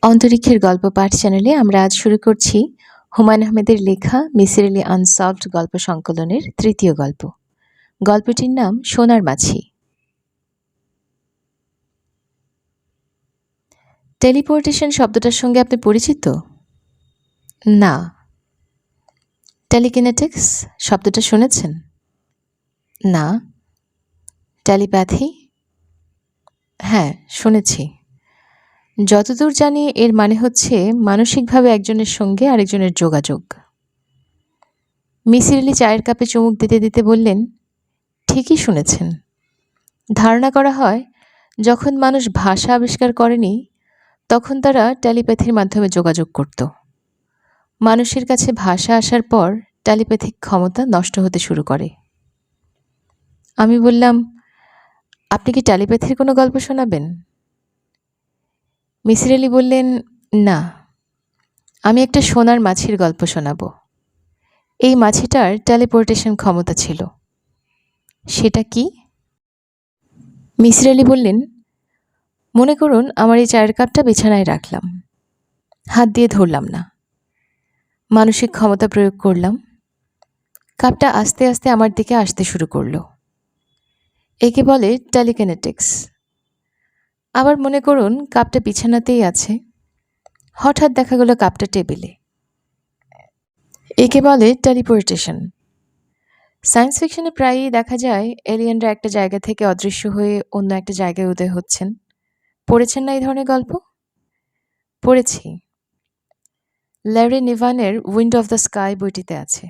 অন্তরিক্ষের গল্প পাঠ চ্যানেলে আমরা আজ শুরু করছি হুমায়ূন আহমেদের লেখা মিসির আলি আনসলভড গল্প সংকলনের তৃতীয় গল্প। গল্পটির নাম সোনার মাছি। টেলিপোর্টেশন শব্দটার সঙ্গে আপনি পরিচিত? না। টেলিকিনেটিক্স শব্দটা শুনেছেন? না। টেলিপ্যাথি? হ্যাঁ, শুনেছি। যতদূর জানি এর মানে হচ্ছে মানসিকভাবে একজনের সঙ্গে আরেকজনের যোগাযোগ। মিসির আলি চায়ের কাপে চুমুক দিতে দিতে বললেন, ঠিকই শুনেছেন। ধারণা করা হয় যখন মানুষ ভাষা আবিষ্কার করেনি তখন তারা টেলিপ্যাথির মাধ্যমে যোগাযোগ করত। মানুষের কাছে ভাষা আসার পর টেলিপ্যাথিক ক্ষমতা নষ্ট হতে শুরু করে। আমি বললাম, আপনি কি টেলিপ্যাথির কোনো গল্প শোনাবেন? মিসির আলি বললেন, না, আমি একটা সোনার মাছির গল্প শোনাব। এই মাছিটার টেলিপোর্টেশন ক্ষমতা ছিল। সেটা কি? মিসির আলি বললেন, মনে করুন আমার এই চায়ের কাপটা বিছানায় রাখলাম, হাত দিয়ে ধরলাম না, মানসিক ক্ষমতা প্রয়োগ করলাম, কাপটা আস্তে আস্তে আমার দিকে আসতে শুরু করলো। একে বলে টেলিকিনেটিক্স। আবার মনে করুন কাপটা বিছানাতেই আছে, হঠাৎ দেখা গেল কাপটা টেবিলে। একে বলে টেলিপোর্টেশন। সায়েন্স ফিকশনে প্রায়ই দেখা যায় এলিয়েনরা একটা জায়গা থেকে অদৃশ্য হয়ে অন্য একটা জায়গায় উদয় হচ্ছেন। পড়েছেন না এই ধরনের গল্প? পড়েছি। ল্যারি নিভানের উইন্ড অফ দ্য স্কাই বইটিতে আছে।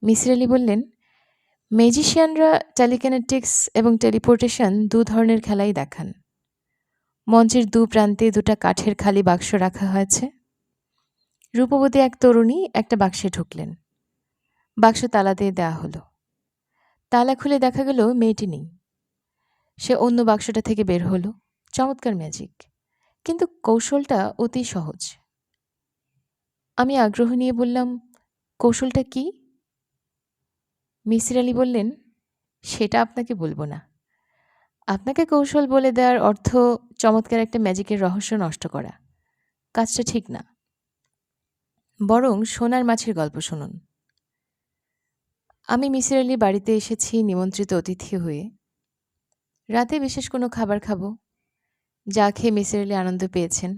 মিসির আলি বললেন, ম্যাজিশিয়ানরা টেলিকিনেটিক্স এবং টেলিপোর্টেশন দু ধরনের খেলাই দেখান। মঞ্চের দু প্রান্তে দুটা কাঠের খালি বাক্স রাখা হয়েছে। রূপবতী এক তরুণী একটা বাক্সে ঢুকলেন। বাক্স তালা দিয়ে দেওয়া হলো। তালা খুলে দেখা গেল মেয়েটি নেই। সে অন্য বাক্সটা থেকে বের হলো। চমৎকার ম্যাজিক, কিন্তু কৌশলটা অতি সহজ। আমি আগ্রহ নিয়ে বললাম, কৌশলটা কি? মিসির আলি বললেন, সেটা আপনাকে বলবো না। আপনাকে কৌশল বলে দেওয়ার অর্থ চমৎকার একটা ম্যাজিকের রহস্য নষ্ট করা। কাজটা ঠিক না। বরং সোনার মাছের গল্প শুনুন। আমি মিসির আলির বাড়িতে এসেছি নিমন্ত্রিত অতিথি হয়ে। রাতে বিশেষ কোনো খাবার খাবো, যা খেয়ে মিসির আলি আনন্দ পেয়েছেন।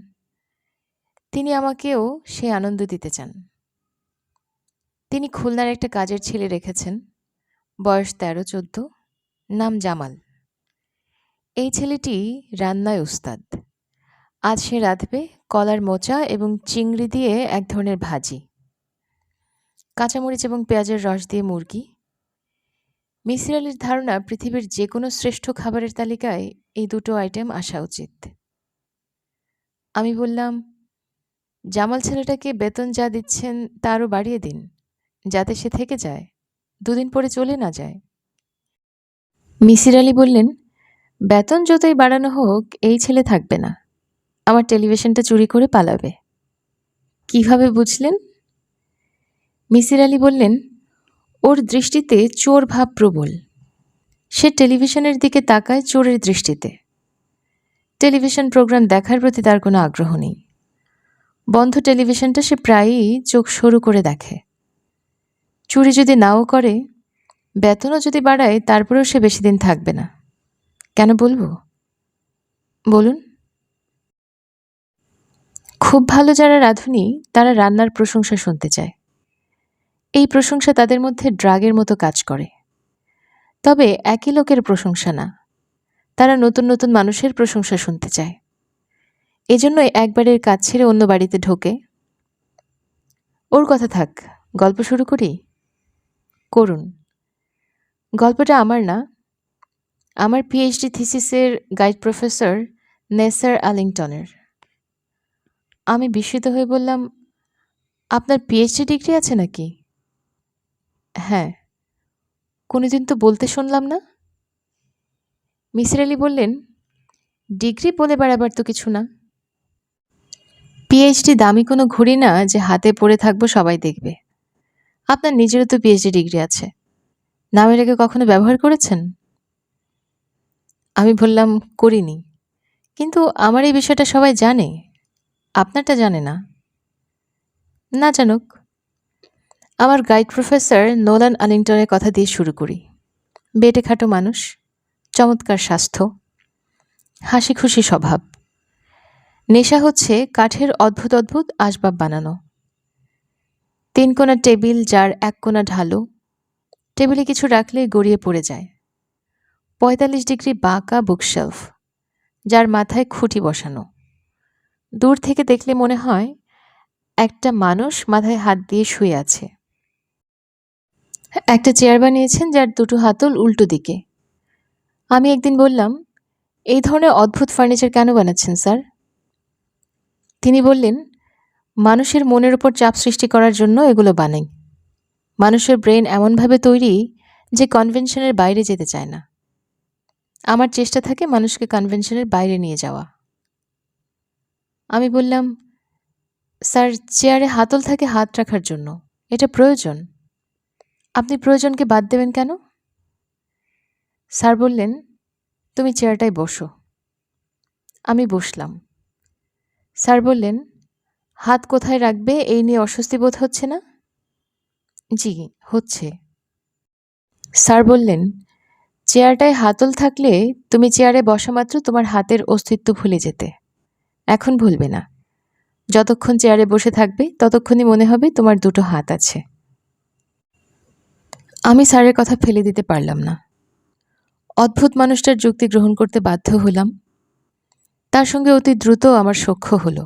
তিনি আমাকেও সে আনন্দ দিতে চান। তিনি খুলনার একটা কাজের ছেলে রেখেছেন, বয়স 13-14, নাম জামাল। এই ছেলেটি রান্নায় উস্তাদ। আজ সে রাঁধবে কলার মোচা এবং চিংড়ি দিয়ে এক ধরনের ভাজি, কাঁচামরিচ এবং পেঁয়াজের রস দিয়ে মুরগি। মিসির আলির ধারণা পৃথিবীর যে কোনো শ্রেষ্ঠ খাবারের তালিকায় এই দুটো আইটেম আসা উচিত। আমি বললাম, জামাল ছেলেটাকে বেতন যা দিচ্ছেন তা আরও বাড়িয়ে দিন, যাতে সে থেকে যায়, দুদিন পরে চলে না যায়। মিসির আলি বললেন, বেতন যতই বাড়ানো হোক এই ছেলে থাকবে না, আমার টেলিভিশনটা চুরি করে পালাবে। কিভাবে বুঝলেন? মিসির আলি বললেন, ওর দৃষ্টিতে চোর ভাব প্রবল। সে টেলিভিশনের দিকে তাকায় চোরের দৃষ্টিতে। টেলিভিশন প্রোগ্রাম দেখার প্রতি তার কোনো আগ্রহ নেই। বন্ধ টেলিভিশনটা সে প্রায়ই চোখ সরু করে দেখে। চুরি যদি নাও করে, বেতনও যদি বাড়ায়, তারপরেও সে বেশি দিন থাকবে না। কেন বলবো? বলুন। খুব ভালো যারা রাঁধুনি তারা রান্নার প্রশংসা শুনতে চায়। এই প্রশংসা তাদের মধ্যে ড্রাগের মতো কাজ করে। তবে একই লোকের প্রশংসা না, তারা নতুন নতুন মানুষের প্রশংসা শুনতে চায়। এজন্যই একবারের কাজ ছেড়ে অন্য বাড়িতে ঢোকে। ওর কথা থাক, গল্প শুরু করি। করুন। গল্পটা আমার না, আমার পিএইচডি থিসিসের গাইড প্রফেসর নেসার আলিংটনের। আমি বিস্মিত হয়ে বললাম, আপনার পিএইচডি ডিগ্রি আছে নাকি? হ্যাঁ। কোনোদিন তো বলতে শুনলাম না। মিসির আলি বললেন, ডিগ্রি বলে বেড়াবার তো কিছু না। পিএইচডি দামি কোনো ঘড়ি না যে হাতে পড়ে থাকবো সবাই দেখবে। আপনার নিজেরও তো পিএইচডি ডিগ্রি আছে, নামের আগে কখনো ব্যবহার করেছেন? আমি বললাম, করিনি, কিন্তু আমার এই বিষয়টা সবাই জানে, আপনারটা জানে না। না জানুক। আমার গাইড প্রফেসর নোলান আলিংটনের কথা দিয়ে শুরু করি। বেটে খাটো মানুষ, চমৎকার স্বাস্থ্য, হাসি খুশি স্বভাব। নেশা হচ্ছে কাঠের অদ্ভুত অদ্ভুত আসবাব বানানো। 3 কোণা টেবিল, যার 1 কোণা ঢালু। টেবিলে কিছু রাখলে গড়িয়ে পড়ে যায়। 45 ডিগ্রি বাঁকা বুকশেলফ, যার মাথায় খুঁটি বসানো। দূর থেকে দেখলে মনে হয় একটা মানুষ মাথায় হাত দিয়ে শুয়ে আছে। একটা চেয়ার বানিয়েছেন যার 2টো হাতল উল্টো দিকে। আমি একদিন বললাম, এই ধরনের অদ্ভুত ফার্নিচার কেন বানাচ্ছেন স্যার? তিনি বললেন, মানুষের মনের উপর চাপ সৃষ্টি করার জন্য এগুলো বানাই। মানুষের ব্রেন এমনভাবে তৈরি যে কনভেনশনের বাইরে যেতে চায় না। আমার চেষ্টা থাকে মানুষকে কনভেনশনের বাইরে নিয়ে যাওয়া। আমি বললাম, স্যার, চেয়ারে হাতল থাকে হাত রাখার জন্য, এটা প্রয়োজন। আপনি প্রয়োজনকে বাদ দেবেন কেন? স্যার বললেন, তুমি চেয়ারটায় বসো। আমি বসলাম। স্যার বললেন, হাত কোথায় রাখবে এই নিয়ে অস্বস্তি বোধ হচ্ছে না? জি, হচ্ছে। স্যার বললেন, চেয়ারটায় হাতল থাকলে তুমি চেয়ারে বসা মাত্র তোমার হাতের অস্তিত্ব ভুলে যেতে। এখন ভুলবে না। যতক্ষণ চেয়ারে বসে থাকবে ততক্ষণই মনে হবে তোমার 2টো হাত আছে। আমি স্যারের কথা ফেলে দিতে পারলাম না। অদ্ভুত মানুষটার যুক্তি গ্রহণ করতে বাধ্য হলাম। তার সঙ্গে অতি দ্রুত আমার সখ্য হলো।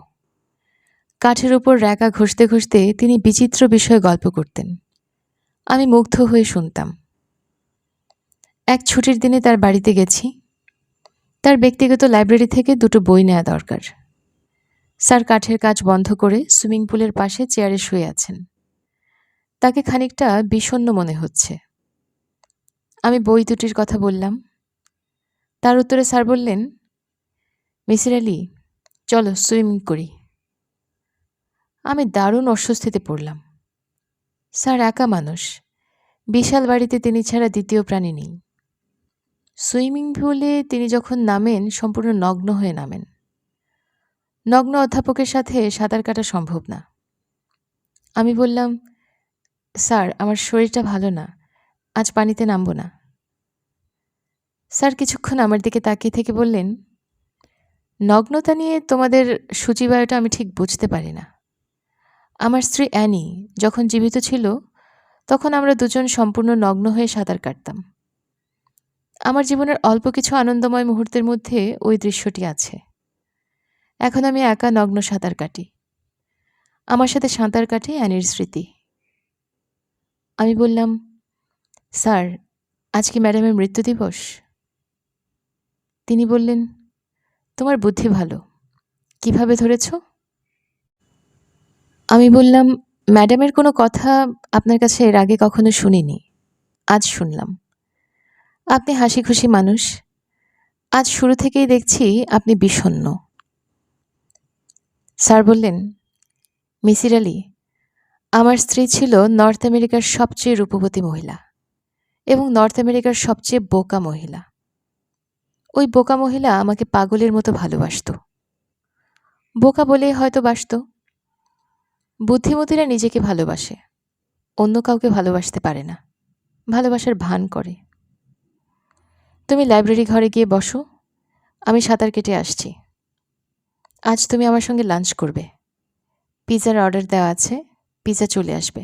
কাঠের উপর র্যাকা ঘষতে ঘষতে তিনি বিচিত্র বিষয়ে গল্প করতেন। আমি মুগ্ধ হয়ে শুনতাম। এক ছুটির দিনে তার বাড়িতে গেছি। তার ব্যক্তিগত লাইব্রেরি থেকে 2টো বই নেওয়া দরকার। স্যার কাঠের কাজ বন্ধ করে সুইমিং পুলের পাশে চেয়ারে শুয়ে আছেন। তাকে খানিকটা বিষণ্ণ মনে হচ্ছে। আমি বই দুটির কথা বললাম। তার উত্তরে স্যার বললেন, মিসির আলি, চলো সুইমিং করি। আমি দারুণ অস্বস্তিতে পড়লাম। স্যার একা মানুষ, বিশাল বাড়িতে তিনি ছাড়া দ্বিতীয় প্রাণী নেই। সুইমিং পুলে তিনি যখন নামেন সম্পূর্ণ নগ্ন হয়ে নামেন। নগ্ন অধ্যাপকের সাথে সাঁতার কাটা সম্ভব না। আমি বললাম, স্যার, আমার শরীরটা ভালো না, আজ পানিতে নামব না। স্যার কিছুক্ষণ আমার দিকে তাকিয়ে থেকে বললেন, নগ্নতা নিয়ে তোমাদের সূচিবায়ুটা আমি ঠিক বুঝতে পারি না। আমার স্ত্রী অ্যানি যখন জীবিত ছিল তখন আমরা দুজন সম্পূর্ণ নগ্ন হয়ে সাঁতার কাটতাম। আমার জীবনের অল্প কিছু আনন্দময় মুহূর্তের মধ্যে ওই দৃশ্যটি আছে। এখন আমি একা নগ্ন সাঁতার কাটি। আমার সাথে সাঁতার কাটে অ্যানির স্মৃতি। আমি বললাম, স্যার, আজ কি ম্যাডামের মৃত্যু দিবস? তিনি বললেন, তোমার বুদ্ধি ভালো, কিভাবে ধরেছ? আমি বললাম, ম্যাডামের কোনো কথা আপনার কাছে এর আগে কখনো শুনিনি, আজ শুনলাম। আপনি হাসি খুশি মানুষ, আজ শুরু থেকেই দেখছি আপনি বিষণ্ণ। স্যার বললেন, মিসির আলি, আমার স্ত্রী ছিল নর্থ আমেরিকার সবচেয়ে রূপবতী মহিলা এবং নর্থ আমেরিকার সবচেয়ে বোকা মহিলা। ওই বোকা মহিলা আমাকে পাগলের মতো ভালোবাসত। বোকা বলেই হয়তো বাসত। বুদ্ধিমতীরা নিজেকে ভালোবাসে, অন্য কাউকে ভালোবাসতে পারে না, ভালোবাসার ভান করে। তুমি লাইব্রেরি ঘরে গিয়ে বসো, আমি সাঁতার কেটে আসছি। আজ তুমি আমার সঙ্গে লাঞ্চ করবে। পিৎজার অর্ডার দেওয়া আছে, পিৎজা চলে আসবে।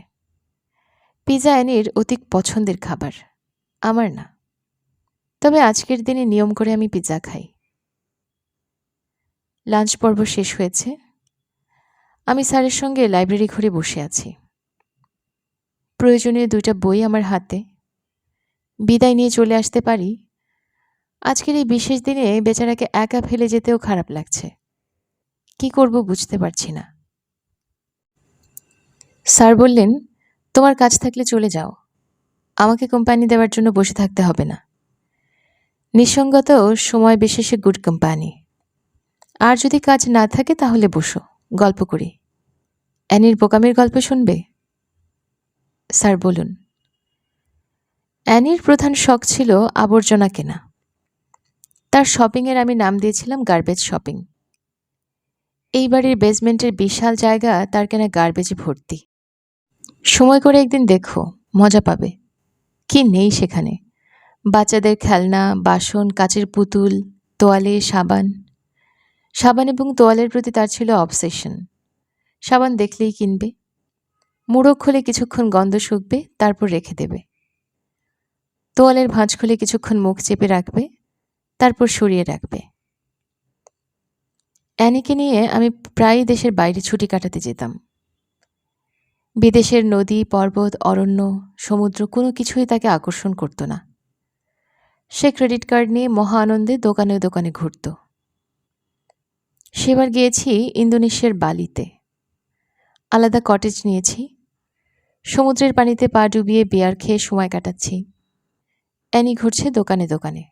পিৎজা অ্যানির অতি পছন্দের খাবার, আমার না। তবে আজকের দিনে নিয়ম করে আমি পিৎজা খাই। লাঞ্চ পর্ব শেষ হয়েছে। আমি স্যারের সঙ্গে লাইব্রেরি ঘরে বসে আছি। প্রয়োজনীয় 2টা বই আমার হাতে। বিদায় নিয়ে চলে আসতে পারি। আজকের এই বিশেষ দিনে বেচারাকে একা ফেলে যেতেও খারাপ লাগছে। কি করব বুঝতে পারছি না। স্যার বললেন, তোমার কাজ থাকলে চলে যাও, আমাকে কোম্পানি দেওয়ার জন্য বসে থাকতে হবে না। নিঃসঙ্গত সময় বিশেষে গুড কোম্পানি। আর যদি কাজ না থাকে তাহলে বসো, গল্প করি। অ্যানির বোকামির গল্প শুনবে? স্যার বলুন। অ্যানির প্রধান শখ ছিল আবর্জনা কেনা। তার শপিংয়ের আমি নাম দিয়েছিলাম গার্বেজ শপিং। এই বাড়ির বেসমেন্টের বিশাল জায়গা তার কেনা গার্বেজে ভর্তি। সময় করে একদিন দেখো, মজা পাবে। কি নেই সেখানে! বাচ্চাদের খেলনা, বাসন, কাচের পুতুল, তোয়ালে, সাবান। সাবান এবং তোয়ালের প্রতি তার ছিল অবসেশন। সাবান দেখলেই কিনবে। মুড়ো খুলে কিছুক্ষণ গন্ধ শুকবে, তারপর রেখে দেবে। তোয়ালের ভাঁজ খুলে কিছুক্ষণ মুখ চেপে রাখবে, তারপর সরিয়ে রাখবে। অ্যানিকে নিয়ে আমি প্রায়ই দেশের বাইরে ছুটি কাটাতে যেতাম। বিদেশের নদী, পর্বত, অরণ্য, সমুদ্র কোনো কিছুই তাকে আকর্ষণ করত না। সে ক্রেডিট কার্ড নিয়ে মহা আনন্দে দোকানে দোকানে ঘুরত। সেবার গিয়েছি ইন্দোনেশিয়ার বালিতে। আলাদা কটেজ নিয়েছি। সমুদ্রের পানিতে পা ডুবিয়ে বিয়ার খেয়ে সময় কাটাচ্ছি। অ্যানি ঘুরছে দোকানে দোকানে।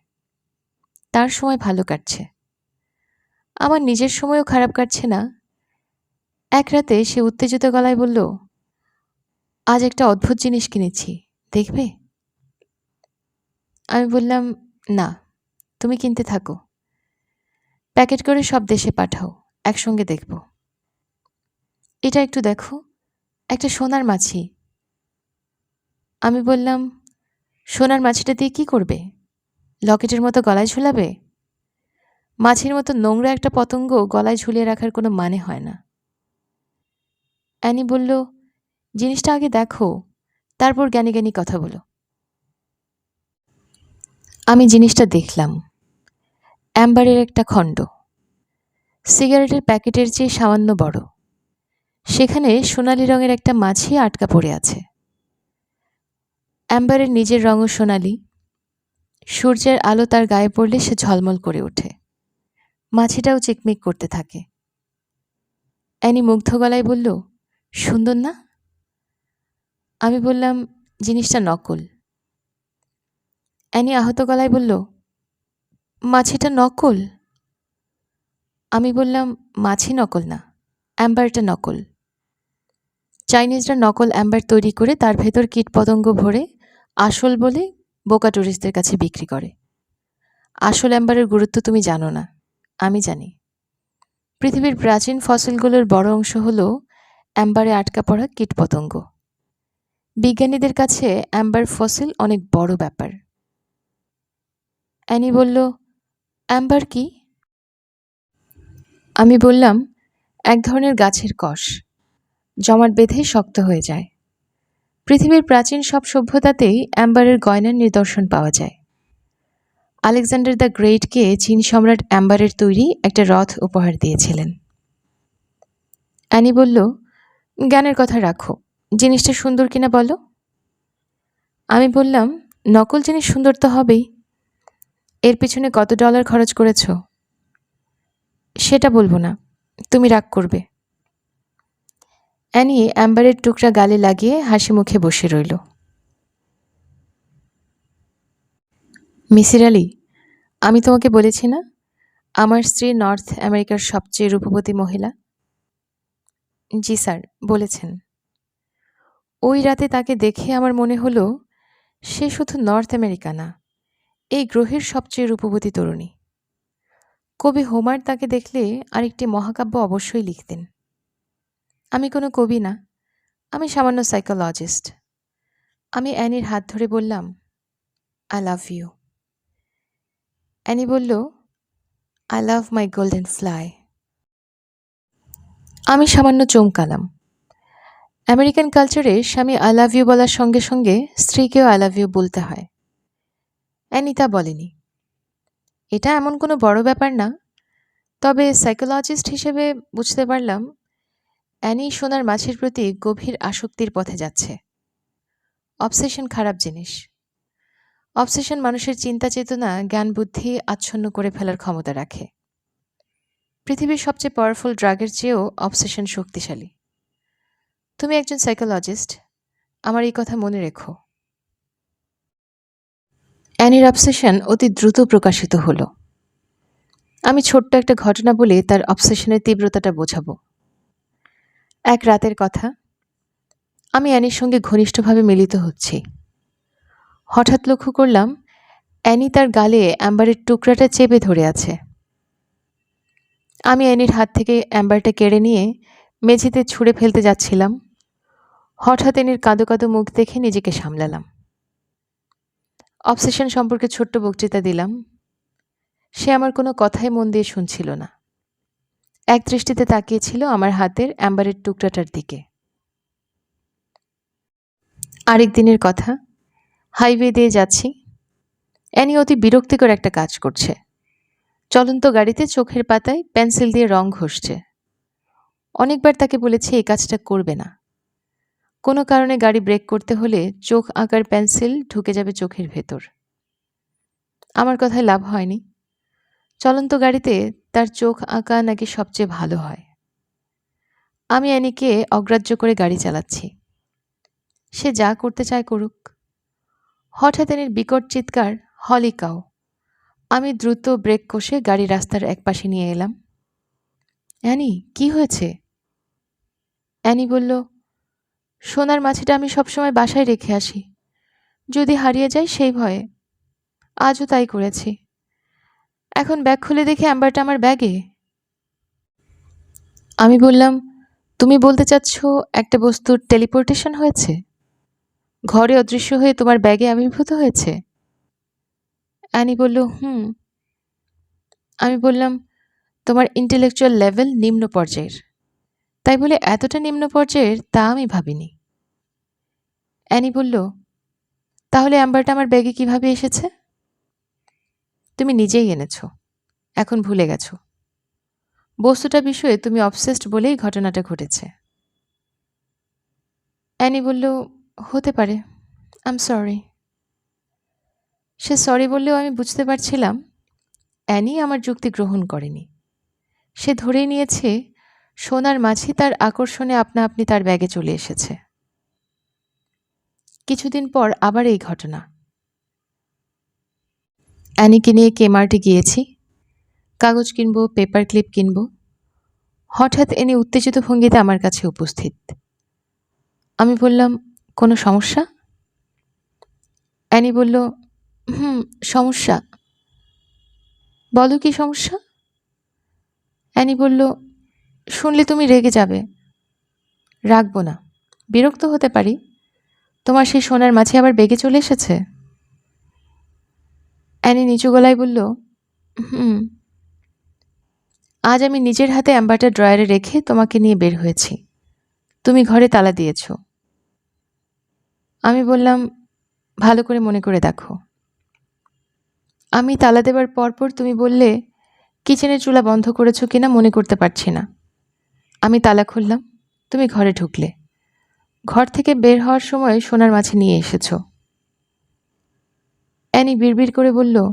তার সময় ভালো কাটছে। আমার নিজের সময়ও খারাপ কাটছে না। এক রাতে সে উত্তেজিত গলায় বলল, আজ একটা অদ্ভুত জিনিস কিনেছি, দেখবে? আমি বললাম, না, তুমি কিনতে থাকো। প্যাকেট করে সব দেশে পাঠাও, একসঙ্গে দেখব। এটা একটু দেখো, একটা সোনার মাছি। আমি বললাম, সোনার মাছিটা দিয়ে কি করবে? লকেটের মতো গলায় ঝুলাবে? মাছির মতো নোংরা একটা পতঙ্গ গলায় ঝুলিয়ে রাখার কোনো মানে হয় না। অ্যানি বলল, জিনিসটা আগে দেখো, তারপর জ্ঞানী জ্ঞানী কথা বলো। আমি জিনিসটা দেখলাম। অ্যাম্বারের একটা খণ্ড, সিগারেটের প্যাকেটের চেয়ে সামান্য বড়। সেখানে সোনালি রঙের একটা মাছি আটকা পড়ে আছে। অ্যাম্বারের নিজের রঙও সোনালি। সূর্যের আলো তার গায়ে পড়লে সে ঝলমল করে ওঠে। মাছিটাও চিকমিক করতে থাকে। অ্যানি মুগ্ধ গলায় বলল, সুন্দর না? আমি বললাম, জিনিসটা নকল। অ্যানি আহত গলায় বলল, মাছিটা নকল? আমি বললাম, মাছি নকল না, অ্যাম্বারটা নকল। চাইনিজরা নকল অ্যাম্বার তৈরি করে তার ভেতর কীটপতঙ্গ ভরে আসল বলে বোকা টুরিস্টদের কাছে বিক্রি করে। আসল অ্যাম্বারের গুরুত্ব তুমি জানো না, আমি জানি। পৃথিবীর প্রাচীন ফসিলগুলোর বড় অংশ হল অ্যাম্বারে আটকা পড়া কীটপতঙ্গ। বিজ্ঞানীদের কাছে অ্যাম্বার ফসিল অনেক বড় ব্যাপার। অ্যানি বলল, অ্যাম্বার কি? আমি বললাম, এক ধরনের গাছের কষ, জমাট বেঁধে শক্ত হয়ে যায়। পৃথিবীর প্রাচীন সব সভ্যতাতেই অ্যাম্বারের গয়নার নিদর্শন পাওয়া যায়। আলেকজান্ডার দ্য গ্রেটকে চীন সম্রাট অ্যাম্বারের তৈরি একটা রথ উপহার দিয়েছিলেন। অ্যানি বলল, জ্ঞানের কথা রাখো, জিনিসটা সুন্দর কিনা বলো। আমি বললাম, নকল জিনিস সুন্দর তো হবেই। এর পিছনে কত ডলার খরচ করেছ? সেটা বলবো না, তুমি রাগ করবে। অ্যানি অ্যাম্বারের টুকরা গালে লাগিয়ে হাসি মুখে বসে রইল। মিসির আলি, আমি তোমাকে বলেছি না আমার স্ত্রী নর্থ আমেরিকার সবচেয়ে রূপবতী মহিলা? জি স্যার, বলেছেন। ওই রাতে তাকে দেখে আমার মনে হলো সে শুধু নর্থ আমেরিকা না, এই গ্রহের সবচেয়ে রূপবতী তরুণী। কবি হোমার তাকে দেখলে আরেকটি মহাকাব্য অবশ্যই লিখতেন। আমি কোনো কবি না, আমি সামান্য সাইকোলজিস্ট। আমি অ্যানির হাত ধরে বললাম, আই লাভ ইউ। অ্যানি বলল, I love my golden fly. আমি সামান্য চমকালাম। আমেরিকান কালচারে স্বামী আই লাভ ইউ বলার সঙ্গে সঙ্গে স্ত্রীকেও আই লাভ ইউ বলতে হয়। অ্যানি তা বলেনি। এটা এমন কোনো বড় ব্যাপার না, তবে সাইকোলজিস্ট হিসেবে বুঝতে পারলাম অ্যানি সোনার মাছের প্রতি গভীর আসক্তির পথে যাচ্ছে। অবসেশন খারাপ জিনিস। অবসেশন মানুষের চিন্তা চেতনা, জ্ঞান বুদ্ধি আচ্ছন্ন করে ফেলার ক্ষমতা রাখে। পৃথিবীর সবচেয়ে পাওয়ারফুল ড্রাগের চেয়েও অবসেশন শক্তিশালী। তুমি একজন সাইকোলজিস্ট, আমার এই কথা মনে রেখো। অ্যানির অবসেশন অতি দ্রুত প্রকাশিত হলো। আমি ছোট্ট একটা ঘটনা বলে তার অবসেশনের তীব্রতাটা বোঝাবো। এক রাতের কথা, আমি অ্যানির সঙ্গে ঘনিষ্ঠভাবে মিলিত হচ্ছি। হঠাৎ লক্ষ্য করলাম অ্যানি তার গালে অ্যাম্বারের টুকরাটা চেপে ধরে আছে। আমি অ্যানির হাত থেকে অ্যাম্বারটা কেড়ে নিয়ে মেঝেতে ছুঁড়ে ফেলতে যাচ্ছিলাম। হঠাৎ অ্যানির কাঁদো কাঁদো মুখ দেখে নিজেকে সামলালাম। অবসেশন সম্পর্কে ছোট্ট বক্তৃতা দিলাম। সে আমার কোনো কথাই মন দিয়ে শুনছিল না। এক দৃষ্টিতে তাকিয়েছিল আমার হাতের অ্যাম্বারের টুকরাটার দিকে। আরেক দিনের কথা, হাইওয়ে দিয়ে যাচ্ছি। অ্যানি অতি বিরক্তিকর একটা কাজ করছে। চলন্ত গাড়িতে চোখের পাতায় পেন্সিল দিয়ে রং ঘষছে। অনেকবার তাকে বলেছি এই কাজটা করবে না। কোনো কারণে গাড়ি ব্রেক করতে হলে চোখ আঁকার পেন্সিল ঢুকে যাবে চোখের ভেতর। আমার কথায় লাভ হয়নি। চলন্ত গাড়িতে তার চোখ আঁকা নাকি সবচেয়ে ভালো হয়। আমি অ্যানিকে অগ্রাহ্য করে গাড়ি চালাচ্ছি। সে যা করতে চায় করুক। হঠাৎ অ্যানির বিকট চিৎকার, হলি কাউ! আমি দ্রুত ব্রেক কষে গাড়ি রাস্তার একপাশে নিয়ে এলাম। অ্যানি, কি হয়েছে? অ্যানি বলল, সোনার মাছিটা আমি সবসময় বাসায় রেখে আসি। যদি হারিয়ে যায় সেই ভয়ে। আজও তাই করেছি। এখন ব্যাগ খুলে দেখি অ্যাম্বারটা আমার ব্যাগে। আমি বললাম, তুমি বলতে চাচ্ছ একটা বস্তুর টেলিপোর্টেশন হয়েছে? ঘরে অদৃশ্য হয়ে তোমার ব্যাগে আবির্ভূত হয়েছে? অ্যানি বলল, হুম। আমি বললাম, তোমার ইন্টেলেকচুয়াল লেভেল নিম্ন পর্যায়ের। তাই বলে এতটা নিম্ন পর্যায়ের তা আমি ভাবিনি। অ্যানি বলল, তাহলে অ্যাম্বারটা আমার ব্যাগে কিভাবে এসেছে? তুমি নিজেই এনেছ। এখন ভুলে গেছো। বস্তুটা বিষয়ে তুমি অবসেসড বলেই ঘটনাটা ঘটেছে। অ্যানি বলল, হতে পারে। আম সরি। সে সরি বললেও আমি বুঝতে পারছিলাম অ্যানি আমার যুক্তি গ্রহণ করেনি। সে ধরেই নিয়েছে সোনার মাছি তার আকর্ষণে আপনা আপনি তার ব্যাগে চলে এসেছে। কিছুদিন পর আবার এই ঘটনা। অ্যানিকে নিয়ে কেমার্টে গিয়েছি। কাগজ কিনবো, পেপার ক্লিপ কিনবো। হঠাৎ অ্যানি উত্তেজিত ভঙ্গিতে আমার কাছে উপস্থিত। আমি বললাম, কোনো সমস্যা? অ্যানি বলল, হুম, সমস্যা। বলো কি সমস্যা? অ্যানি বলল, শুনলে তুমি রেগে যাবে। রাখবো না, বিরক্ত হতে পারি। তোমার সেই সোনার মাছি আবার বেগে চলে এসেছে? অ্যানি নিচু গলায় বলল, হুম। আজ আমি নিজের হাতে অ্যাম্বারটা ড্রয়ারে রেখে তোমাকে নিয়ে বের হয়েছি। তুমি ঘরে তালা দিয়েছ। আমি বললাম, ভালো করে মনে করে দেখো। আমি তালা দেবার পরপর তুমি বললে কিচেনের চুলা বন্ধ করেছো কিনা মনে করতে পারছি না। আমি তালা খুললাম, তুমি ঘরে ঢুকলে। ঘর থেকে বের হওয়ার সময় সোনার মাছি নিয়ে এসেছ। অ্যানি বিড়বিড় করে বলল,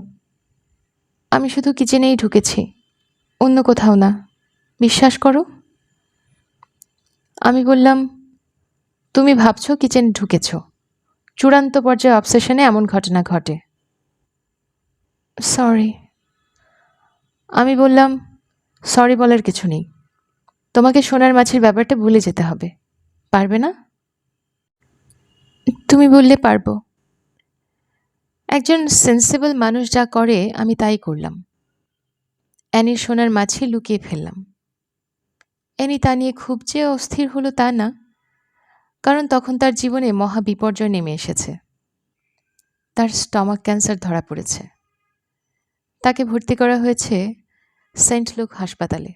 আমি শুধু কিচেনেই ঢুকেছি, অন্য কোথাও না। বিশ্বাস করো। আমি বললাম, তুমি ভাবছো কিচেনে ঢুকেছ। চূড়ান্ত পর্যায়ে অবসেশনে এমন ঘটনা ঘটে। সরি। আমি বললাম, সরি বলার কিছু নেই। তোমাকে সোনার মাছির ব্যাপারটা ভুলে যেতে হবে। পারবে না? তুমি বললে পারবো। একজন সেন্সিবল মানুষ যা করে আমি তাই করলাম। অ্যানির সোনার মাছি লুকিয়ে ফেললাম। অ্যানি তা নিয়ে খুব যে অস্থির হলো তা না, কারণ তখন তার জীবনে মহা বিপর্যয় নেমে এসেছে। তার স্টমাক ক্যান্সার ধরা পড়েছে। তাকে ভর্তি করা হয়েছে সেন্ট লুক হাসপাতালে।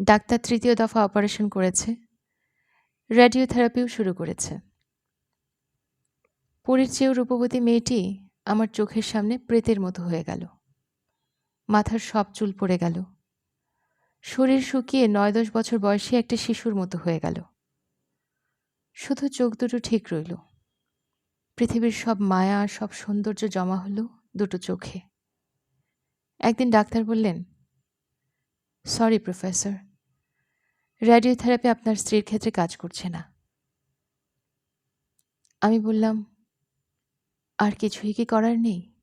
ডাক্তার তৃতীয় দফা অপারেশন করেছে, রেডিওথেরাপিও শুরু করেছে। পরীর চেয়েও রূপবতী মেয়েটি আমার চোখের সামনে প্রেতের মতো হয়ে গেল। মাথার সব চুল পড়ে গেল। শরীর শুকিয়ে ৯-১০ বছর বয়সী একটা শিশুর মতো হয়ে গেল। শুধু চোখ দুটো ঠিক রইল। পৃথিবীর সব মায়া, সব সৌন্দর্য জমা হলো দুটো চোখে। একদিন ডাক্তার বললেন, সরি প্রফেসর, রেডিওথেরাপি আপনার স্ত্রীর ক্ষেত্রে কাজ করছে না। আমি বললাম, আর কিছুই কি করার নেই?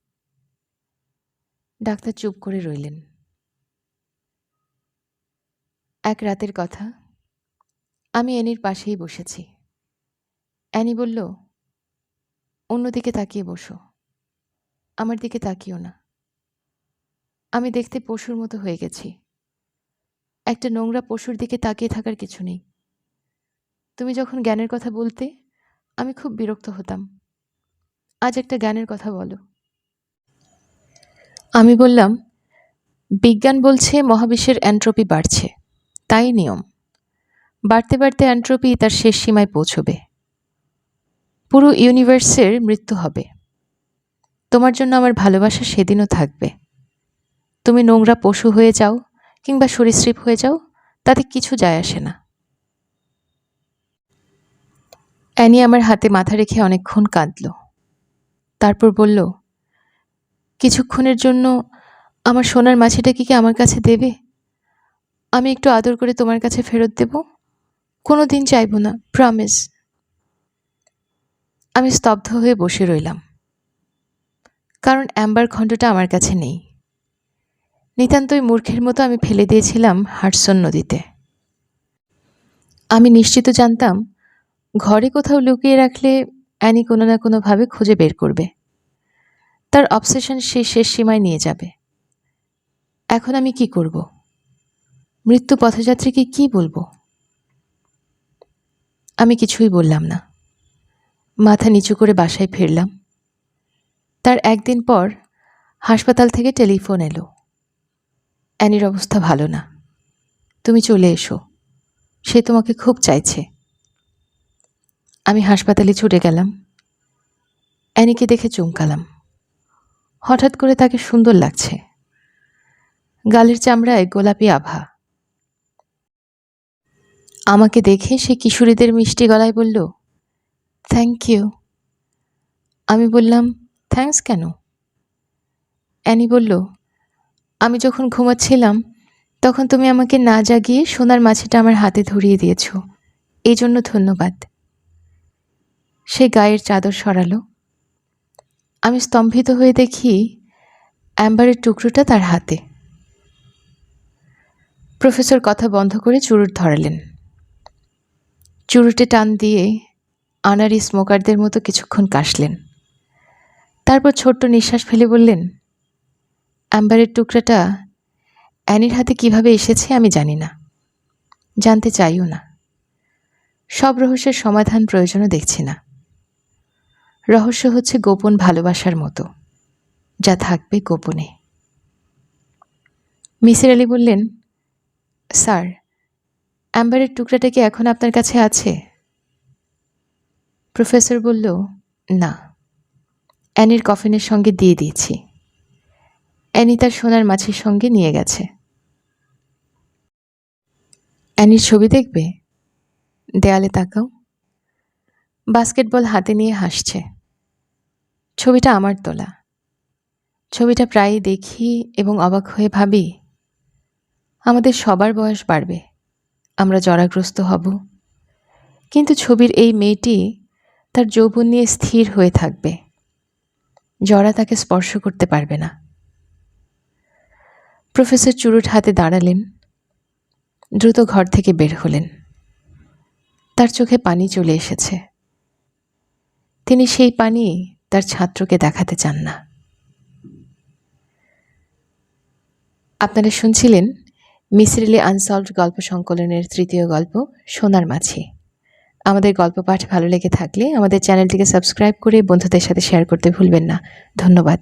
ডাক্তার চুপ করে রইলেন। এক রাতের কথা, আমি অ্যানির পাশেই বসেছি। অ্যানি বলল, অন্যদিকে তাকিয়ে বসো। আমার দিকে তাকিও না। আমি দেখতে পশুর মতো হয়ে গেছি। একটা নোংরা পশুর দিকে তাকিয়ে থাকার কিছু নেই। তুমি যখন জ্ঞানের কথা বলতে আমি খুব বিরক্ত হতাম। আজ একটা জ্ঞানের কথা বলো। আমি বললাম, বিজ্ঞান বলছে মহাবিশ্বের এন্ট্রপি বাড়ছে, তাই নিয়ম। বাড়তে বাড়তে এন্ট্রপি তার শেষ সীমায় পৌঁছবে। পুরো ইউনিভার্সের মৃত্যু হবে। তোমার জন্য আমার ভালোবাসা সেদিনও থাকবে। তুমি নোংরা পশু হয়ে যাও কিংবা সরীসৃপ হয়ে যাও, তাতে কিছু যায় আসে না। অ্যানি আমার হাতে মাথা রেখে অনেকক্ষণ কাঁদল। তারপর বলল, কিছুক্ষণের জন্য আমার সোনার মাছিটাকে কি আমার কাছে দেবে? আমি একটু আদর করে তোমার কাছে ফেরত দেব। কোনো দিন চাইব না, প্রমিস। আমি স্তব্ধ হয়ে বসে রইলাম, কারণ অ্যাম্বার খণ্ডটা আমার কাছে নেই। নিতান্তই মূর্খের মতো আমি ফেলে দিয়েছিলাম হাডসন নদীতে। আমি নিশ্চিত জানতাম ঘরে কোথাও লুকিয়ে রাখলে অ্যানি কোনো না কোনোভাবে খুঁজে বের করবে। তার অবসেশন সে শেষ সীমায় নিয়ে যাবে। এখন আমি কি করব? মৃত্যু পথযাত্রীকে কি বলবো? আমি কিছুই বললাম না। মাথা নিচু করে বাসায় ফিরলাম। তার একদিন পর হাসপাতাল থেকে টেলিফোন এলো, অ্যানির অবস্থা ভালো না, তুমি চলে এসো, সে তোমাকে খুব চাইছে। আমি হাসপাতালে ছুটে গেলাম। অ্যানিকে দেখে চমকালাম। হঠাৎ করে তাকে সুন্দর লাগছে। গালের চামড়ায় গোলাপি আভা। আমাকে দেখে সে কিশোরীদের মিষ্টি গলায় বলল, থ্যাংক ইউ। আমি বললাম, থ্যাঙ্কস কেন? অ্যানি বলল, আমি যখন ঘুমাচ্ছিলাম তখন তুমি আমাকে না জাগিয়ে সোনার মাছিটা আমার হাতে ধরিয়ে দিয়েছ, এই জন্য ধন্যবাদ। সে গায়ের চাদর সরালো। আমি স্তম্ভিত হয়ে দেখি অ্যাম্বারের টুকরোটা তার হাতে। প্রফেসর কথা বন্ধ করে চুরুট ধরালেন। চুরুটে টান দিয়ে আনারি স্মোকারদের মতো কিছুক্ষণ কাশলেন। তারপর ছোট্ট নিঃশ্বাস ফেলে বললেন, অ্যাম্বারের টুকরাটা অ্যানির হাতে কিভাবে এসেছে আমি জানি না, জানতে চাইও না। সব রহস্যের সমাধান প্রয়োজনও দেখছি না। রহস্য হচ্ছে গোপন ভালোবাসার মতো, যা থাকবে গোপনে। মিসির আলি বললেন, স্যার, অ্যাম্বারের টুকরাটা কি এখন আপনার কাছে আছে? প্রফেসর বলল, না, অ্যানির কফিনের সঙ্গে দিয়ে দিয়েছি। অ্যানি তার সোনার মাছির সঙ্গে নিয়ে গেছে। অ্যানির ছবি দেখবে? দেয়ালে তাকাও। বাস্কেটবল হাতে নিয়ে হাসছে। ছবিটা আমার তোলা। ছবিটা প্রায়ই দেখি এবং অবাক হয়ে ভাবি, আমাদের সবার বয়স বাড়বে, আমরা জরাগ্রস্ত হব, কিন্তু ছবির এই মেয়েটি তার যৌবন নিয়ে স্থির হয়ে থাকবে। জরা তাকে স্পর্শ করতে পারবে না। প্রফেসর চুরুট হাতে দাঁড়ালেন, দ্রুত ঘর থেকে বের হলেন। তার চোখে পানি চলে এসেছে। তিনি সেই পানি তার ছাত্রকে দেখাতে চান না। আপনারা শুনছিলেন মিসির আলি আনসলভড গল্প সংকলনের তৃতীয় গল্প, সোনার মাছি। আমাদের গল্প পাঠ ভালো লেগে থাকলে আমাদের চ্যানেলটিকে সাবস্ক্রাইব করে বন্ধুদের সাথে শেয়ার করতে ভুলবেন না। ধন্যবাদ।